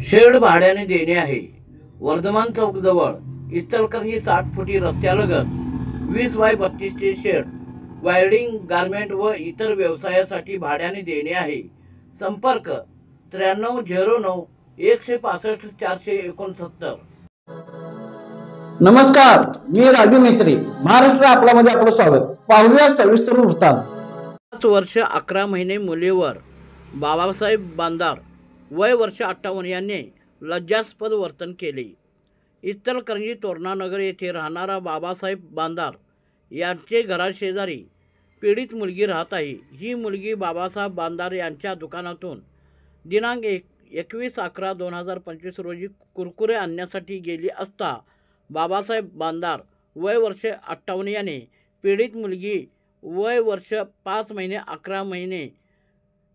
Shade भाड्याने देणे आहे। वर्धमान चौक जवळ इचलकरंजी 60 फुटी रस्त्यालगत 20x32 चे शेड वायरिंग, गारमेंट व इतर व्यवसायासाठी भाड्याने देणे आहे। संपर्क 9309 165 469। नमस्कार, मी राजू मेत्री। महाराष्ट्र आपल्यामध्ये आपलं स्वागत। पाहूया सविस्तर वृत्तांत। 5 वर्ष 11 महिने मुलीवर बाबासाहेब बांदार वय वर्ष 58 यांनी लज्जास्पद वर्तन केले। इचलकरंजी तोरणानगर येथे राहणारा बाबासाहेब बांदार यांचे घराशेजारी पीडित मुलगी राहत आहे। ही मुलगी बाबासाहेब बांदार यांच्या दुकानातून दिनांक 21/11/2025 रोजी कुरकुरे आणण्यासाठी गेली असता बाबासाहेब बांदार वय वर्ष 58 याने पीडित मुलगी वय वर्ष 5 महिने 11 महिने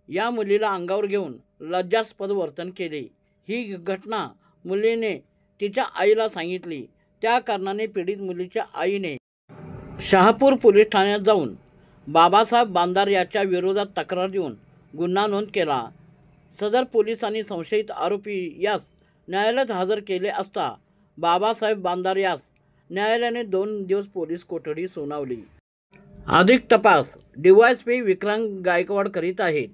या मुलीला अंगावर घेऊन लज्जास्पद वर्तन केले। ही घटना मुलीने तिच्या आईला सांगितली। त्या कारणाने पीडित मुलीच्या आईने शहापूर पोलीस ठाण्यात जाऊन बाबासाहेब बांदार याच्या विरोधात तक्रार देऊन गुन्हा नोंद केला। सदर पोलिसांनी संशयित आरोपी यास न्यायालयात हजर केले असता बाबासाहेब बांदार यास न्यायालयाने 2 दिवस पोलीस कोठडी सुनावली। अधिक तपास DYSP विक्रांत गायकवाड करीत आहेत।